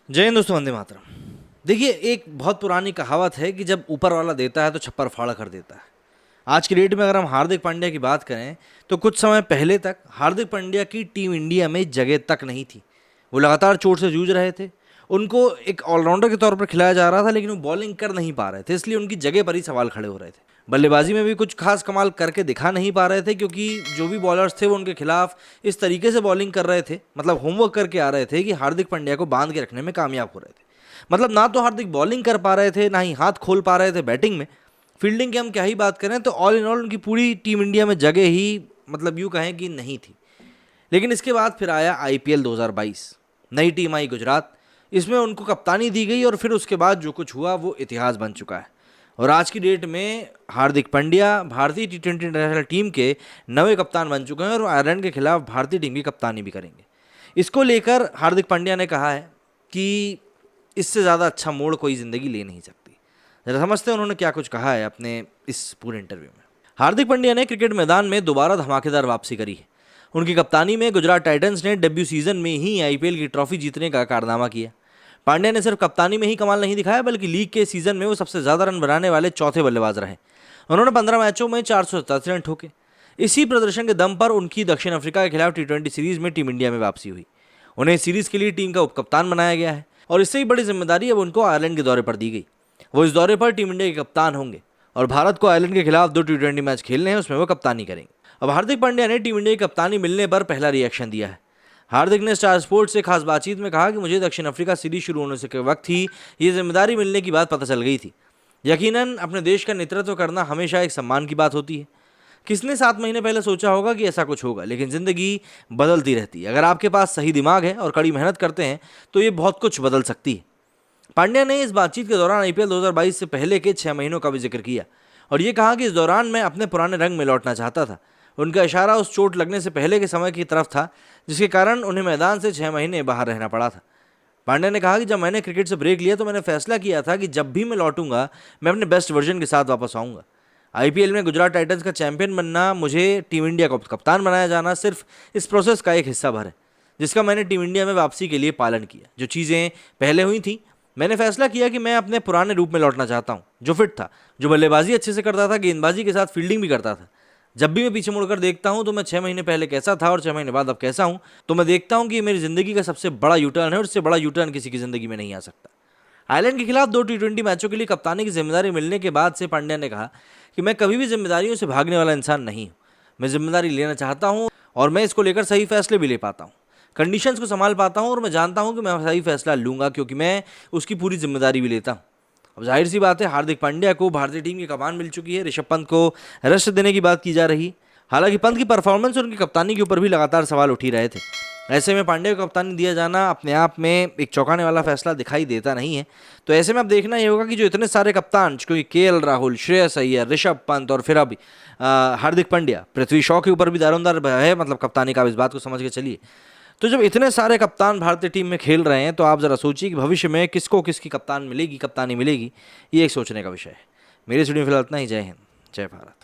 जय हिंद दोस्तों, वंदे मातरम। देखिए, एक बहुत पुरानी कहावत है कि जब ऊपर वाला देता है तो छप्पर फाड़ कर देता है। आज की डेट में अगर हम हार्दिक पांड्या की बात करें तो कुछ समय पहले तक हार्दिक पांड्या की टीम इंडिया में जगह तक नहीं थी। वो लगातार चोट से जूझ रहे थे। उनको एक ऑलराउंडर के तौर पर खिलाया जा रहा था, लेकिन वो बॉलिंग कर नहीं पा रहे थे, इसलिए उनकी जगह पर ही सवाल खड़े हो रहे थे। बल्लेबाजी में भी कुछ खास कमाल करके दिखा नहीं पा रहे थे, क्योंकि जो भी बॉलर्स थे वो उनके खिलाफ इस तरीके से बॉलिंग कर रहे थे, मतलब होमवर्क करके आ रहे थे कि हार्दिक पांड्या को बांध के रखने में कामयाब हो रहे थे। मतलब ना तो हार्दिक बॉलिंग कर पा रहे थे, ना ही हाथ खोल पा रहे थे बैटिंग में। फील्डिंग की हम क्या ही बात करें, तो ऑल इन ऑल उनकी पूरी टीम इंडिया में जगह ही मतलब यूँ कहें कि नहीं थी। लेकिन इसके बाद फिर आया आईपीएल 2022, नई टीम आई गुजरात, इसमें उनको कप्तानी दी गई और फिर उसके बाद जो कुछ हुआ वो इतिहास बन चुका है। और आज की डेट में हार्दिक पांड्या भारतीय टी20 इंटरनेशनल टीम के नवे कप्तान बन चुके हैं और आयरलैंड के खिलाफ भारतीय टीम की कप्तानी भी करेंगे। इसको लेकर हार्दिक पांड्या ने कहा है कि इससे ज़्यादा अच्छा मोड़ कोई ज़िंदगी ले नहीं सकती। जरा समझते हैं उन्होंने क्या कुछ कहा है अपने इस पूरे इंटरव्यू में। हार्दिक पांड्या ने क्रिकेट मैदान में दोबारा धमाकेदार वापसी करी है। उनकी कप्तानी में गुजरात टाइटंस ने डेब्यू सीजन में ही आईपीएल की ट्रॉफी जीतने का कारनामा किया। पांड्या ने सिर्फ कप्तानी में ही कमाल नहीं दिखाया, बल्कि लीग के सीजन में वो सबसे ज़्यादा रन बनाने वाले चौथे बल्लेबाज रहे। उन्होंने 15 मैचों में 487 रन ठोके। इसी प्रदर्शन के दम पर उनकी दक्षिण अफ्रीका के खिलाफ टी20 सीरीज में टीम इंडिया में वापसी हुई। उन्हें सीरीज के लिए टीम का उपकप्तान बनाया गया है और इससे ही बड़ी जिम्मेदारी अब उनको आयरलैंड के दौरे पर दी गई। वो इस दौरे पर टीम इंडिया के कप्तान होंगे और भारत को आयरलैंड के खिलाफ 2 टी20 मैच खेलने हैं, उसमें वो कप्तानी करेंगे। अब हार्दिक पांड्या ने टीम इंडिया की कप्तानी मिलने पर पहला रिएक्शन दिया है। हार्दिक ने स्टार स्पोर्ट्स से खास बातचीत में कहा कि मुझे दक्षिण अफ्रीका सीरीज शुरू होने से के वक्त ही ये जिम्मेदारी मिलने की बात पता चल गई थी। यकीनन अपने देश का नेतृत्व करना हमेशा एक सम्मान की बात होती है। किसने 7 महीने पहले सोचा होगा कि ऐसा कुछ होगा, लेकिन ज़िंदगी बदलती रहती है। अगर आपके पास सही दिमाग है और कड़ी मेहनत करते हैं तो ये बहुत कुछ बदल सकती है। पांड्या ने इस बातचीत के दौरान आईपीएल 2022 से पहले के 6 महीनों का भी जिक्र किया और ये कहा कि इस दौरान मैं अपने पुराने रंग में लौटना चाहता था। उनका इशारा उस चोट लगने से पहले के समय की तरफ था, जिसके कारण उन्हें मैदान से 6 महीने बाहर रहना पड़ा था। पांड्या ने कहा कि जब मैंने क्रिकेट से ब्रेक लिया तो मैंने फैसला किया था कि जब भी मैं लौटूंगा मैं अपने बेस्ट वर्जन के साथ वापस आऊँगा। आईपीएल में गुजरात टाइटंस का चैंपियन बनना, मुझे टीम इंडिया का कप्तान बनाया जाना सिर्फ इस प्रोसेस का एक हिस्सा भर है, जिसका मैंने टीम इंडिया में वापसी के लिए पालन किया। जो चीज़ें पहले हुई थी, मैंने फैसला किया कि मैं अपने पुराने रूप में लौटना चाहता हूँ, जो फिट था, जो बल्लेबाजी अच्छे से करता था, गेंदबाजी के साथ फील्डिंग भी करता था। जब भी मैं पीछे मुड़कर देखता हूँ तो मैं 6 महीने पहले कैसा था और 6 महीने बाद अब कैसा हूँ, तो मैं देखता हूँ कि ये मेरी ज़िंदगी का सबसे बड़ा यूटर्न है और इससे बड़ा यूटर्न किसी की ज़िंदगी में नहीं आ सकता। आयरलैंड के खिलाफ 2 टी20 मैचों के लिए कप्तानी की जिम्मेदारी मिलने के बाद से पांड्या ने कहा कि मैं कभी भी जिम्मेदारियों से भागने वाला इंसान नहीं हूँ। मैं जिम्मेदारी लेना चाहता हूँ और मैं इसको लेकर सही फैसले भी ले पाता हूँ, कंडीशंस को संभाल पाता हूँ और मैं जानता हूँ कि मैं सही फैसला लूँगा, क्योंकि मैं उसकी पूरी जिम्मेदारी भी लेता हूँ। अब जाहिर सी बात है, हार्दिक पांड्या को भारतीय टीम की कमान मिल चुकी है। ऋषभ पंत को रेस्ट देने की बात की जा रही है। हालांकि पंत की परफॉर्मेंस और उनकी कप्तानी के ऊपर भी लगातार सवाल उठ ही रहे थे। ऐसे में पांड्या को कप्तानी दिया जाना अपने आप में एक चौंकाने वाला फैसला दिखाई देता नहीं है। तो ऐसे में अब देखना ये होगा कि जो इतने सारे कप्तान, क्योंकि केएल राहुल, श्रेयस अय्यर, ऋषभ पंत और फिर अभी हार्दिक पांड्या, पृथ्वी शॉ के ऊपर भी दारोमदार है मतलब कप्तानी का, इस बात को समझ के चलिए। तो जब इतने सारे कप्तान भारतीय टीम में खेल रहे हैं तो आप ज़रा सोचिए कि भविष्य में किसको किसकी कप्तानी मिलेगी, ये एक सोचने का विषय है। मेरे स्टूडियो में फिलहाल इतना ही। जय हिंद, जय भारत।